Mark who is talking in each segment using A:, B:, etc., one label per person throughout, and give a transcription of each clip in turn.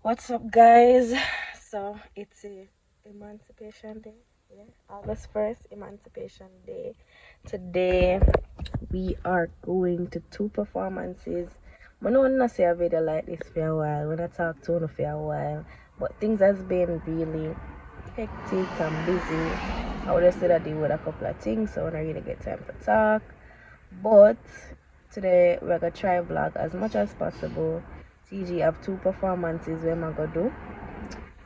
A: What's up, guys? So it's Emancipation Day, yeah, August 1st, Emancipation Day. Today we are going to two performances. I don't want to see a video like this for a while. When I talk to you for a while, but things has been really hectic and busy. I would have said I deal with a couple of things, so I don't really get time to talk. But today we're gonna try vlog as much as possible. TG have two performances we're gonna do.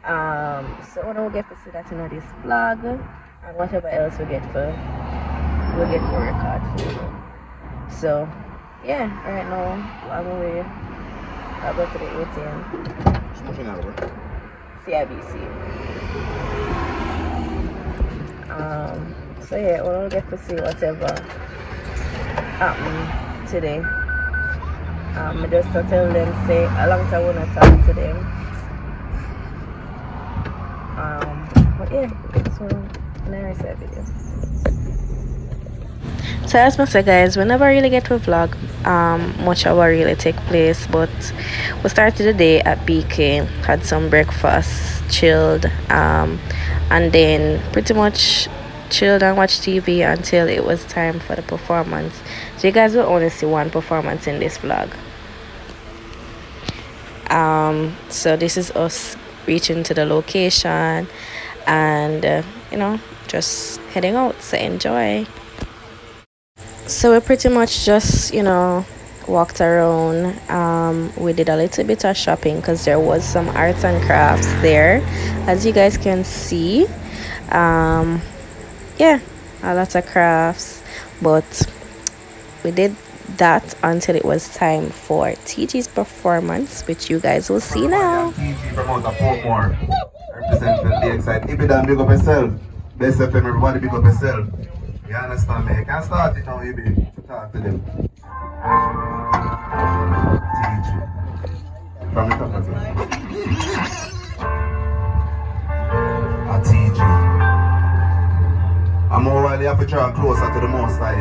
A: So I don't get to see that in this vlog and whatever else we get for record for you. So yeah, right now I'm away. I'll go to the ATM. CIBC. So yeah, we don't get to see whatever happened today. I just to tell them, say, a long time I want to talk to them. But yeah, so nice video. So as I said, guys, we never really get to vlog much of what really take place, but we started the day at BK, had some breakfast, chilled, and then pretty much chilled and watched TV until it was time for the performance. So you guys will only see one performance in this vlog. So this is us reaching to the location and just heading out. So enjoy. So we pretty much just walked around. We did a little bit of shopping because there was some arts and crafts there, as you guys can see. Yeah, a lot of crafts, but we did that until it was time for TG's performance, which you guys will see now.
B: TG from out of Portmore, representing the excited. Ibidan, big up yourself. Best FM, everybody, big up yourself. You understand me? You can't start it now, Ibi, to talk to them. TG. From the top of it. TG. I'm more likely have to draw closer to the most high,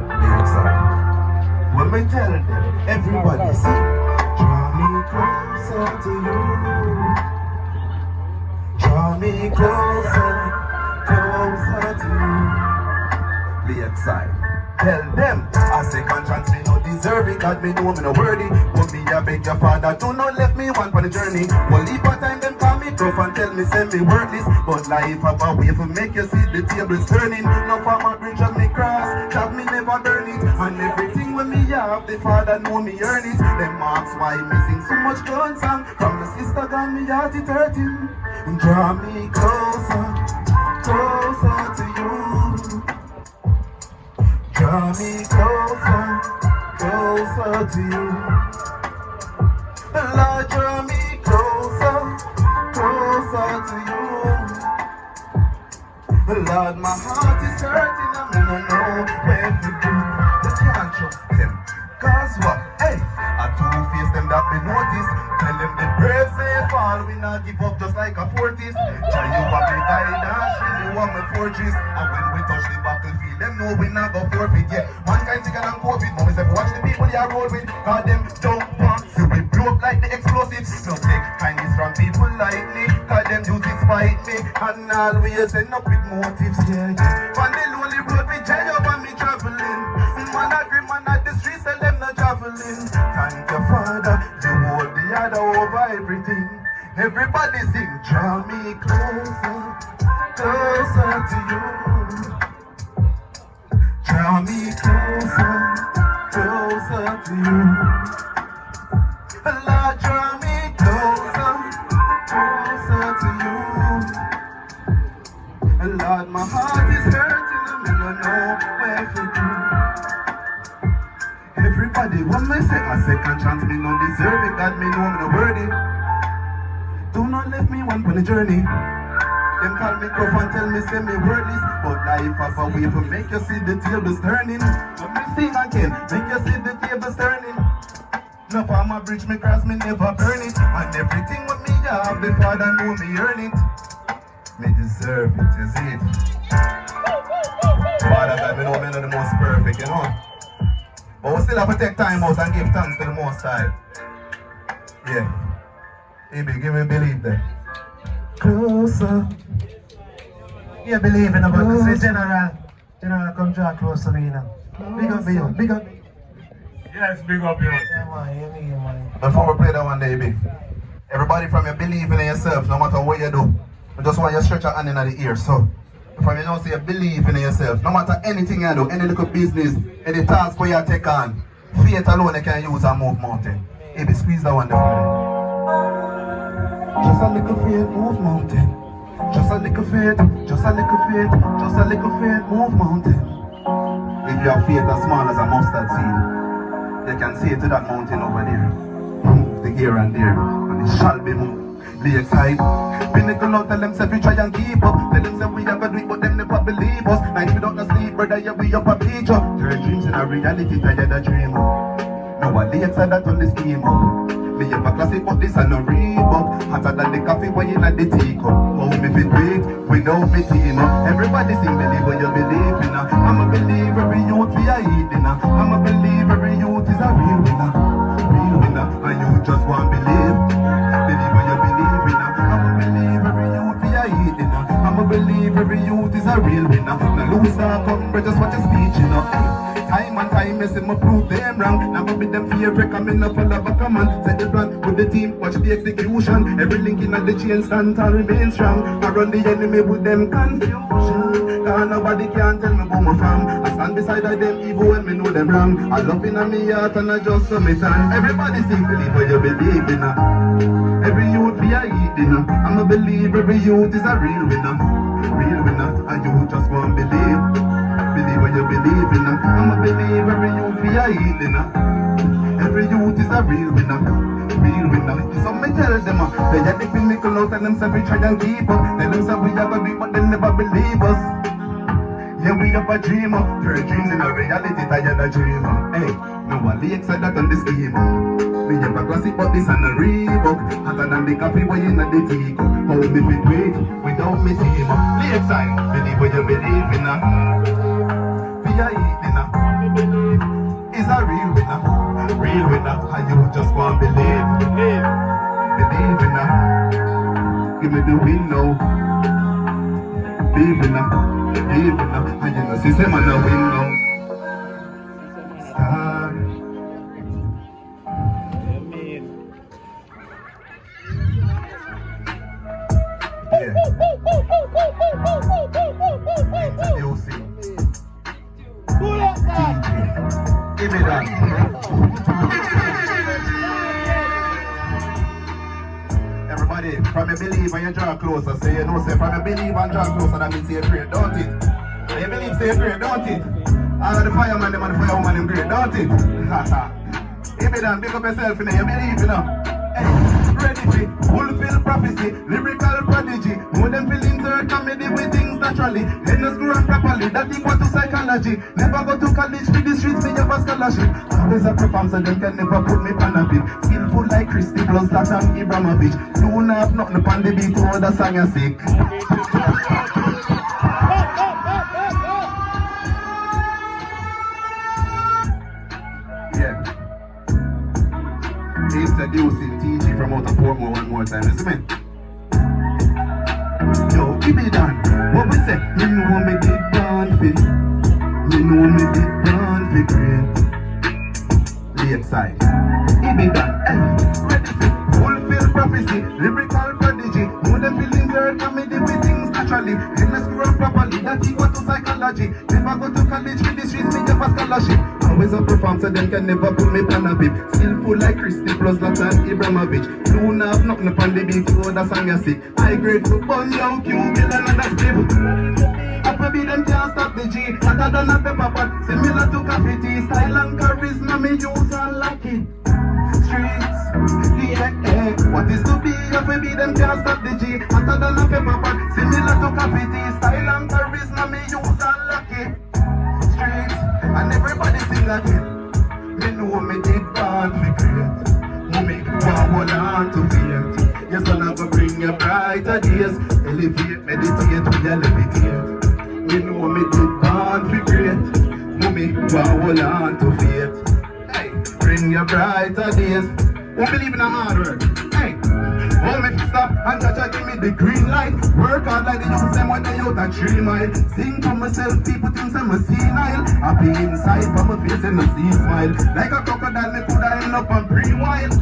B: The excited. When we tell them, everybody say, draw me closer to you. Draw me closer, closer to you. The excited. Tell them, I say conscience me no deserve it. God me know me no worthy. But me I beg your father, do not left me one for the journey. One leap of time them call me tough and tell me send me worthless. But life have a way for make you see the tables turning. No farmer bridge on me cross, job me never burn it. And everything when me have, the father know me earn it. Them marks why me sing so much gun song. From the sister got me heart it hurting. Draw me closer, closer to you. Draw me closer, closer to you. Lord, draw me closer, closer to you. Lord, my heart is hurting, I'm gonna know where to do. You can't trust them, cause what? Hey, I two-face them that be noticed. Tell them the brave say fall, we not give up just like a fortis. Try you want me guidance, you want me fortress. And when we touch the battlefield, them know we not go forfeit. Yeah, mankind sicker than COVID. But we say watch the people they are roll with. Cause them don't want, see we blow up like the explosives. No take kindness from people like me, cause them use it spite me. And always end up with motives, yeah. On the lonely road we jail up and me traveling. Man agree, man at the streets, tell them no traveling. Thank your father, you hold the other over everything. Everybody sing, draw me closer, closer to you. Draw me closer, closer to you. Lord, draw me closer, closer to you. Lord, my heart is hurting, I don't know where to do. Everybody want me say a second chance, me no deserve it. God me know me no worthy. Do not leave me one on the journey. Them call me tough and tell me say me worthless. But life have a way for make you see the tables turning. When me sing again, make you see the tables turning. No farmer bridge me cross, me never burn it. And everything with me have, the father know me earn it. Me deserve it, you see it. Father God, me know me not the most perfect, you know. But we still have to take time out and give thanks to the Most High. Yeah. Maybe give me believe there. Closer.
C: You believe in about this general. General, come draw close to me now. Big up you, big up.
D: Yes, big up you.
C: Yeah, man, you need, man.
B: Before we play that one day, big. Everybody from you believing in yourself, no matter what you do. I just want you to stretch your hand in the ear, so. From you know, say you believe in yourself. No matter anything you do, any little business, any task where you take on, faith alone you can use and move mountain. Maybe squeeze that one there for me. Just a little faith, move mountain. Just a little faith, just a little faith, just a little faith, move mountain. If your faith as small as a mustard seed, you can say to that mountain over there, move the here and there, and it shall be moved. Lay aside, pinnacle out, tell them say we try and keep up. Tell them say we have to do it, but them never believe us. Night we don't sleep, brother, yeah we up a beach up. Turn dreams in a reality, tired of dream up. No one lay aside that on the scheme up. Me have a classic, but this and no Reebok. Hotter than the coffee when you like the teacup. Oh, me fit wait, without me team up. Everybody sing believe what you believe in. I'm a believer, every youth we are eating. I'm a believer, every youth is a real winner. Real winner, and you just want believe. Believe what you believe in. I'm a believer, every youth we are eating. I'm a believer, every youth is a real winner. Now lose or come, but just watch your speech, you know. Time and time, I say me prove them wrong. Never be them favorite, come in up follow back a man. Set the plan with the team, watch the execution. Every link in the chain stand and remain strong. I run the enemy with them confusion. Cause nobody can tell me about my fam. I stand beside them even when me know them wrong. I love in me heart and I just so me stand. Everybody sing believe what you believe in. Every youth be a eating. I'm a believer, every youth is a real winner. Real winner, and you just won't believe. Believe what you believe in. I'm a believer, every youth we are healing. Every youth is a real winner. Real winner. So me tell them, they are the pinnacle out and them say we try and keep up. Tell them say we have a dream but they never believe us. Yeah, we have a dreamer. Turn dreams in a reality, tired of dreamer. Hey, no one leaks like that on the schema. We have a classic but this and a Reebok. Hotter than the coffee way in the teacup. How me fit wait without me team up. Late side, believe what you believe in. We are eating is a real winner. Real winner, and you just want to believe. Believe in give me the win now. Believe in believe in and you know system and the win now. Star. Yeah. Introducing give me that. Everybody, from your believe and you draw closer. Say you know, say from your believe and draw closer, that means say pray, don't it? You believe, say pray, don't it? All of the fireman, them and the firewoman, them great, don't it? Give me that, pick up yourself in there, you believe, you know. Hey, ready for fulfill prophecy, lyrical prodigy. More than feelings are comedy with things naturally. Let us grow up properly, that equal to psychology. Never go to college, with the streets, me have a scholarship. Always a perform so them can never put me on a bit. Skillful like Christy plus Zlatan Ibrahimovic. Don't have nothing upon the beat, all the song you sick. Yeah. Introducing TG from out of Portmore one more time, listen me. Yo, give me that. What we say? You know me did born fit. You know me did born fit great. Late side. Give me that. Hey, ready fit. Fulfill prophecy. Lyrical prodigy. More than feelings heard comedy with things naturally. Let's grow up properly. That equal to psychology. Never go to college with the streets, me have a scholarship. Always a perform so them can never put me on a bit. Skillful like Christy plus Zlatan Ibrahimovic. Don't have nothing upon the beat, oh that song you sick. High grade football, young Q, Bill and that's stiff. After be them can't stop the G. Hotter than a pepper pot, similar to coffee tea. Style and charisma, me use and lucky. Streets, yeah. What is to be, after be them can't stop the G. Hotter than a pepper pot, similar to coffee tea. Style and charisma, me use and lucky. Streets, and everybody sing again. Me know me did born for great. Me hold on to faith. Yes, I'm gonna bring you brighter days. Elevate, meditate, we levitate. Me know me did born for great. Me hold on to faith. Hey, bring you brighter days. Won't believe in a hard work. Hey, the green light. Work hard like the youth them when they out a 3 mile. Sing to myself, people think I'm a senile. Happy inside, but my face and my see smile. Like a crocodile, me coulda end up on pre-wild.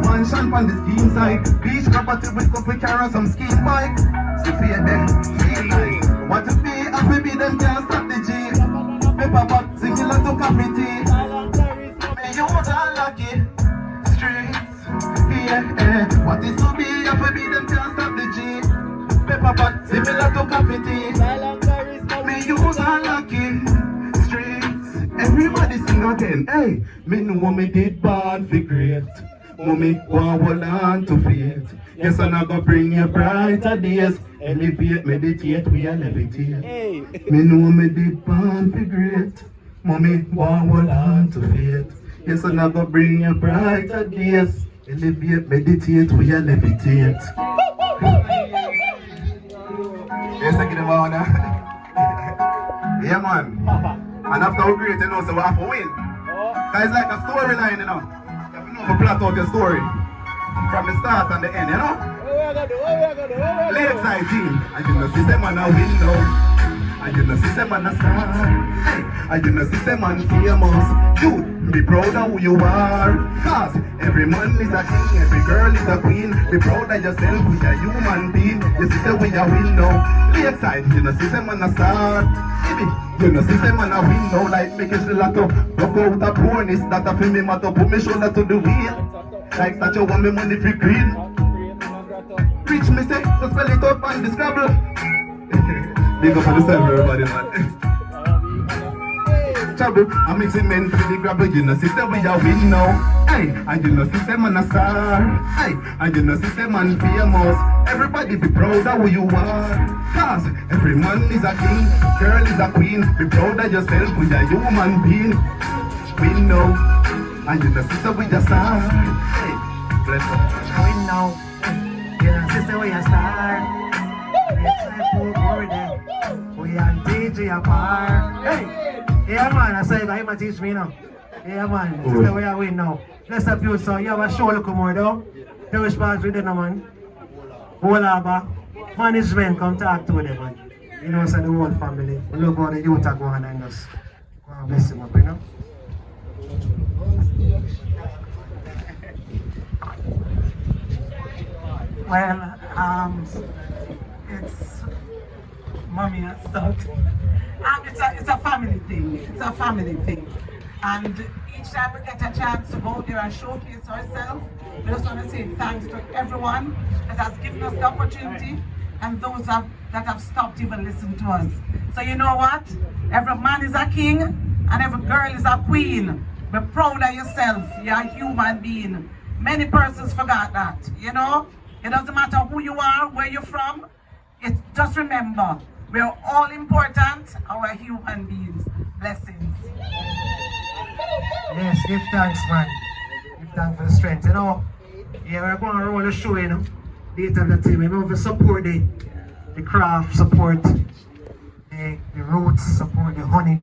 B: Mansion on the scheme side. Beach property with couple carrots, some ski bike. So fear them, feel nice. What to be, happy be them can't stop the G. Paper pot similar to coffee tea. Me use unlucky streets. Yeah. What is to be, happy be them can't stop the G. Paper pot similar to coffee tea. Me use unlucky streets. Everybody sing again. Hey, me know me did bad for great. Mommy, want hold on to faith. Yes, and I go bring you brighter days. Elevate, meditate, we are levitate. Hey. Me know me did born for great. Mommy, want hold on to faith. Yes, and I go bring you brighter days. Elevate, meditate, we are levitate. Yes, I get him on. Yeah, man. And after we create, you know, so we have to win. Cause it's like a storyline, you know. To plot out your story from the start and the end, you know? Lakeside team, and you know, system on a window, and you know, system on a star, hey, and you know, system on famous. You be proud of who you are, cause every man is a king, every girl is a queen. Be proud of yourself, we a human being. You see that we a window, Lakeside, you know, system on a star. You know, system on a window like making the lotto. Broke out a bonus that a feel me matter. Put me shoulder to the wheel. Like that you want me money for green. Rich me say, so spell it out and the Scrabble. Big up for the server, everybody, man. Trouble, I'm mixing men for the grabber. You know, system we a win now. Hey, and you know, system on a star. Hey, and you know, system on famous. Everybody be proud of who you are. Cause every man is a king, girl is a queen. Be proud of yourself, we a human being. We know, and you know, sister, we a star. Hey, bless up.
C: We know, yeah, sister, we a star. It's like poor boy there. We are DJ apart. Hey, yeah, man, I say, I'm gonna teach me now. Yeah, man, sister, we are win now. Let's up you, so you have a show look more though. The response with them, man. Whole management come talk to them, man. You know, so the whole family. We look how the youth are going and just go and bless them up, you know.
E: Well, it's mommy and son. It's a family thing. It's a family thing. And each time we get a chance to go there and showcase ourselves, we just want to say thanks to everyone that has given us the opportunity and those that have stopped even listening to us. So you know what? Every man is a king and every girl is a queen. Be proud of yourself. You're a human being. Many persons forgot that, you know? It doesn't matter who you are, where you're from. It's just remember, we're all important and we're human beings. Blessings.
C: Yes, give thanks, man. Give thanks for the strength, you know. Yeah, we're going to roll the show, you know. Later in the team, we move to support the craft, support the roots, support the honey.